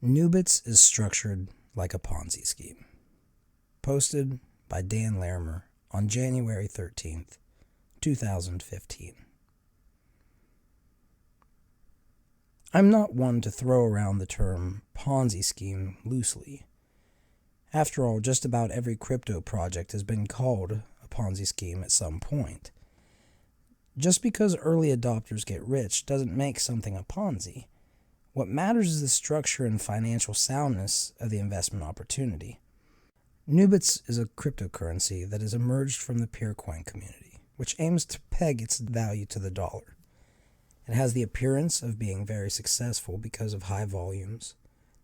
NuBits is structured like a Ponzi scheme. Posted by Dan Larimer on January 13th, 2015. I'm not one to throw around the term Ponzi scheme loosely. After all, just about every crypto project has been called a Ponzi scheme at some point. Just because early adopters get rich doesn't make something a Ponzi. What matters is the structure and financial soundness of the investment opportunity. NuBits is a cryptocurrency that has emerged from the Peercoin community, which aims to peg its value to the dollar. It has the appearance of being very successful because of high volumes,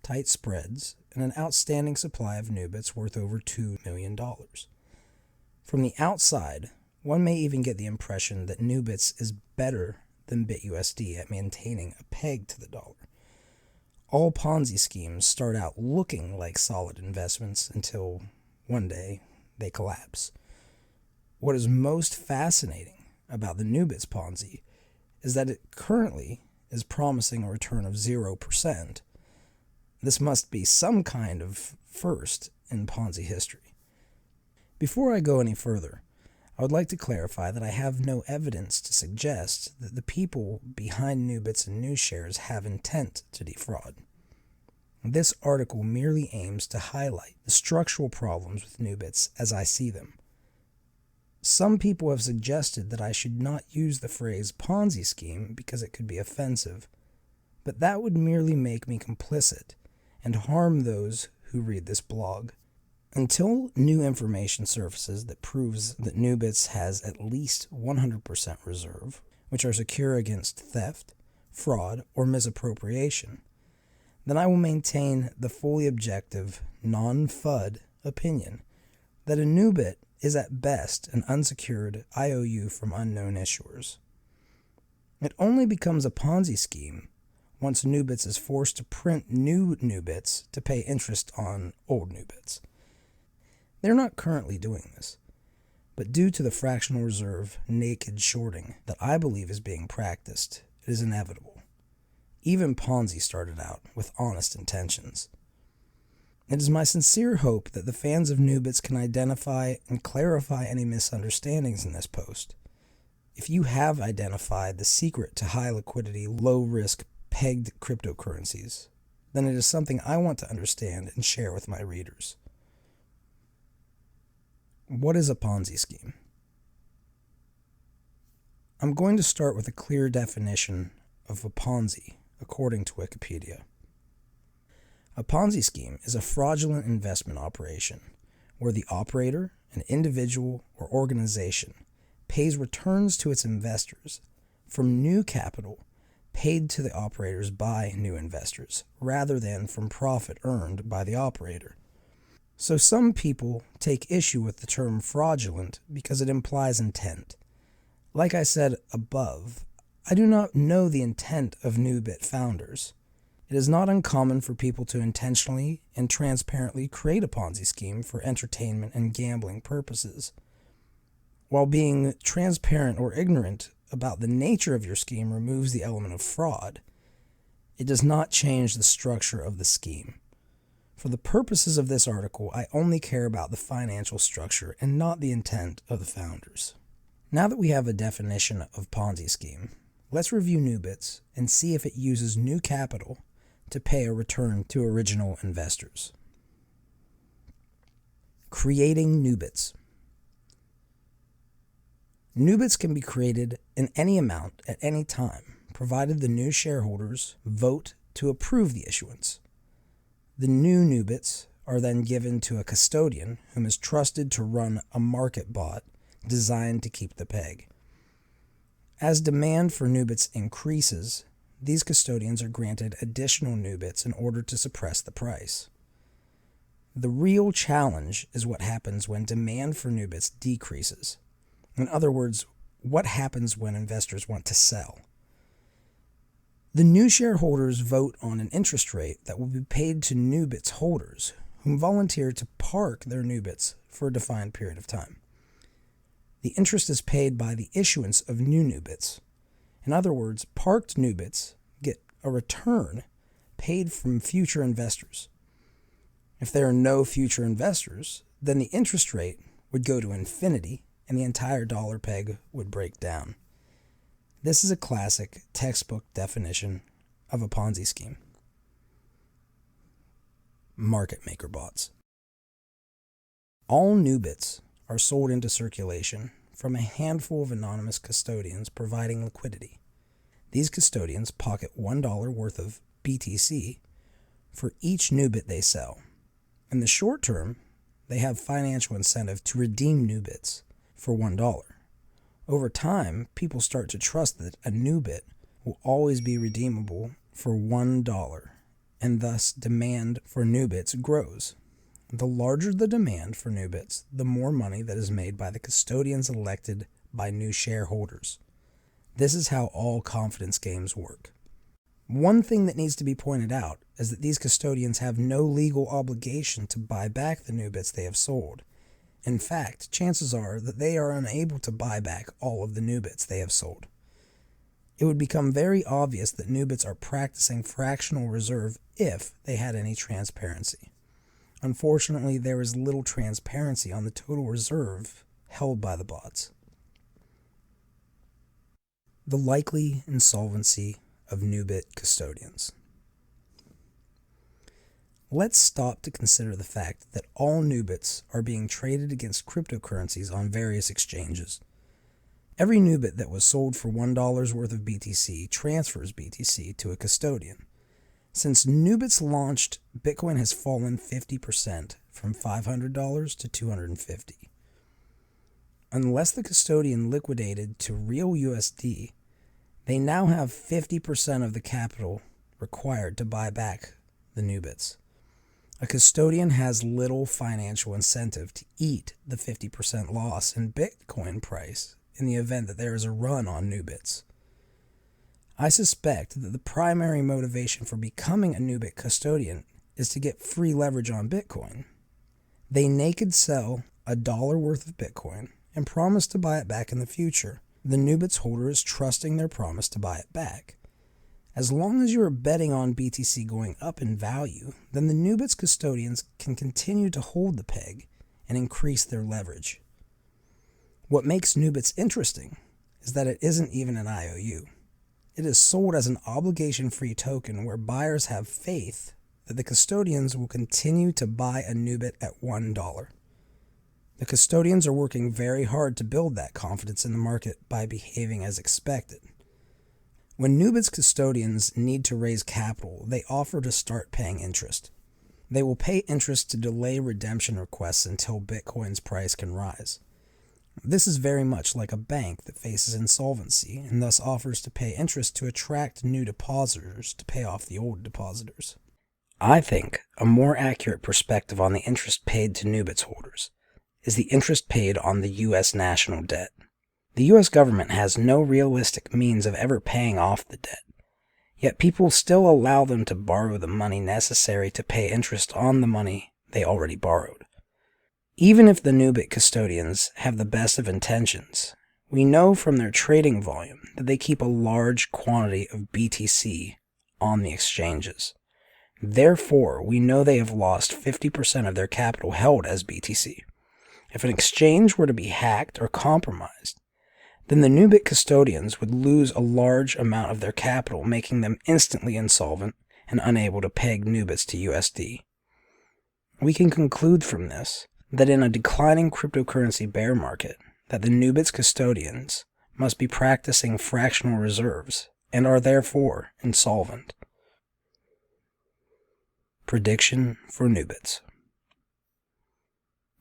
tight spreads, and an outstanding supply of NuBits worth over $2 million. From the outside, one may even get the impression that NuBits is better than BitUSD at maintaining a peg to the dollar. All Ponzi schemes start out looking like solid investments until one day they collapse. What is most fascinating about the NuBits Ponzi is that it currently is promising a return of 0%. This must be some kind of first in Ponzi history. Before I go any further, I would like to clarify that I have no evidence to suggest that the people behind NuBits and NuShares have intent to defraud. This article merely aims to highlight the structural problems with NuBits as I see them. Some people have suggested that I should not use the phrase Ponzi scheme because it could be offensive, but that would merely make me complicit and harm those who read this blog. Until new information surfaces that proves that NuBits has at least 100% reserve, which are secure against theft, fraud, or misappropriation, then I will maintain the fully objective, non-FUD opinion that a NuBit is at best an unsecured IOU from unknown issuers. It only becomes a Ponzi scheme once NuBits is forced to print new NuBits to pay interest on old NuBits. They're not currently doing this, but due to the fractional reserve naked shorting that I believe is being practiced, it is inevitable. Even Ponzi started out with honest intentions. It is my sincere hope that the fans of NuBits can identify and clarify any misunderstandings in this post. If you have identified the secret to high liquidity, low risk, pegged cryptocurrencies, then it is something I want to understand and share with my readers. What is a Ponzi scheme? I'm going to start with a clear definition of a Ponzi, according to Wikipedia. A Ponzi scheme is a fraudulent investment operation where the operator, an individual, or organization pays returns to its investors from new capital paid to the operators by new investors, rather than from profit earned by the operator. So some people take issue with the term fraudulent because it implies intent. Like I said above, I do not know the intent of NuBit founders. It is not uncommon for people to intentionally and transparently create a Ponzi scheme for entertainment and gambling purposes. While being transparent or ignorant about the nature of your scheme removes the element of fraud, it does not change the structure of the scheme. For the purposes of this article, I only care about the financial structure and not the intent of the founders. Now that we have a definition of Ponzi scheme, let's review NuBits and see if it uses new capital to pay a return to original investors. Creating NuBits. NuBits can be created in any amount at any time, provided the new shareholders vote to approve the issuance. The new NuBits are then given to a custodian whom is trusted to run a market bot designed to keep the peg. As demand for NuBits increases, these custodians are granted additional NuBits in order to suppress the price. The real challenge is what happens when demand for NuBits decreases. In other words, what happens when investors want to sell? The new shareholders vote on an interest rate that will be paid to NuBits holders, whom volunteer to park their NuBits for a defined period of time. The interest is paid by the issuance of new NuBits. In other words, parked NuBits get a return paid from future investors. If there are no future investors, then the interest rate would go to infinity and the entire dollar peg would break down. This is a classic textbook definition of a Ponzi scheme. Market maker bots. All NuBits are sold into circulation from a handful of anonymous custodians providing liquidity. These custodians pocket $1 worth of BTC for each NuBit they sell. In the short term, they have financial incentive to redeem NuBits for $1. Over time, people start to trust that a NuBit will always be redeemable for $1, and thus demand for NuBits grows. The larger the demand for NuBits, the more money that is made by the custodians elected by new shareholders. This is how all confidence games work. One thing that needs to be pointed out is that these custodians have no legal obligation to buy back the NuBits they have sold. In fact, chances are that they are unable to buy back all of the NuBits they have sold. It would become very obvious that NuBits are practicing fractional reserve if they had any transparency. Unfortunately, there is little transparency on the total reserve held by the bots. The likely insolvency of NuBit custodians. Let's stop to consider the fact that all NuBits are being traded against cryptocurrencies on various exchanges. Every NuBit that was sold for $1 worth of BTC transfers BTC to a custodian. Since NuBits launched, Bitcoin has fallen 50% from $500 to $250. Unless the custodian liquidated to real USD, they now have 50% of the capital required to buy back the NuBits. A custodian has little financial incentive to eat the 50% loss in Bitcoin price in the event that there is a run on NuBits. I suspect that the primary motivation for becoming a NuBit custodian is to get free leverage on Bitcoin. They naked sell $1 worth of Bitcoin and promise to buy it back in the future. The NuBits holder is trusting their promise to buy it back. As long as you are betting on BTC going up in value, then the NuBits custodians can continue to hold the peg and increase their leverage. What makes NuBits interesting is that it isn't even an IOU. It is sold as an obligation-free token where buyers have faith that the custodians will continue to buy a NuBit at $1. The custodians are working very hard to build that confidence in the market by behaving as expected. When NuBits custodians need to raise capital, they offer to start paying interest. They will pay interest to delay redemption requests until Bitcoin's price can rise. This is very much like a bank that faces insolvency and thus offers to pay interest to attract new depositors to pay off the old depositors. I think a more accurate perspective on the interest paid to NuBits holders is the interest paid on the U.S. national debt. The U.S. government has no realistic means of ever paying off the debt, yet people still allow them to borrow the money necessary to pay interest on the money they already borrowed. Even if the NuBit custodians have the best of intentions, we know from their trading volume that they keep a large quantity of BTC on the exchanges. Therefore, we know they have lost 50% of their capital held as BTC. If an exchange were to be hacked or compromised, then the NuBit custodians would lose a large amount of their capital, making them instantly insolvent and unable to peg NuBits to USD. We can conclude from this that in a declining cryptocurrency bear market, that the NuBits custodians must be practicing fractional reserves and are therefore insolvent. Prediction for NuBits.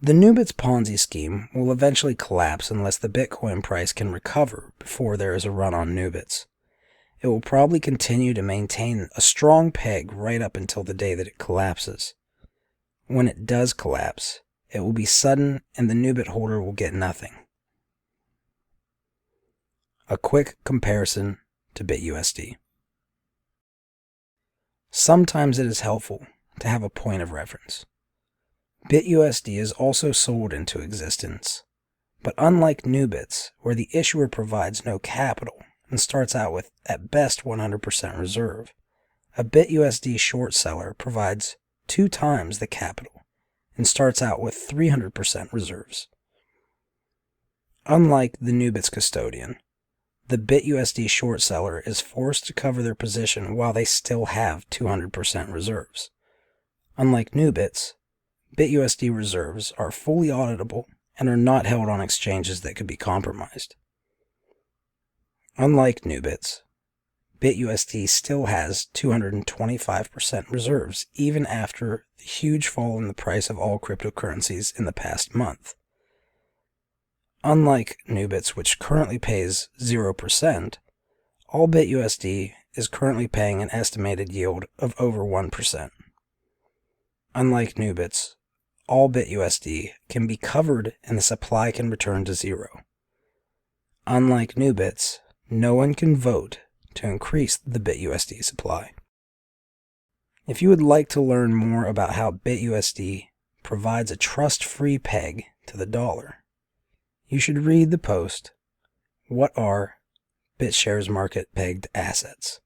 The NuBits Ponzi scheme will eventually collapse unless the Bitcoin price can recover before there is a run on NuBits. It will probably continue to maintain a strong peg right up until the day that it collapses. When it does collapse, it will be sudden and the NuBit holder will get nothing. A quick comparison to BitUSD. Sometimes it is helpful to have a point of reference. BitUSD is also sold into existence, but unlike NuBits, where the issuer provides no capital and starts out with at best 100% reserve, a BitUSD short seller provides 2 times the capital and starts out with 300% reserves. Unlike the NuBits custodian, the BitUSD short seller is forced to cover their position while they still have 200% reserves. Unlike NuBits, BitUSD reserves are fully auditable and are not held on exchanges that could be compromised. Unlike NuBits, BitUSD still has 225% reserves even after the huge fall in the price of all cryptocurrencies in the past month. Unlike NuBits, which currently pays 0%, all BitUSD is currently paying an estimated yield of over 1%. Unlike NuBits, all BitUSD can be covered and the supply can return to 0. Unlike NuBits, no one can vote to increase the BitUSD supply. If you would like to learn more about how BitUSD provides a trust-free peg to the dollar, you should read the post, "What are BitShares Market Pegged Assets?"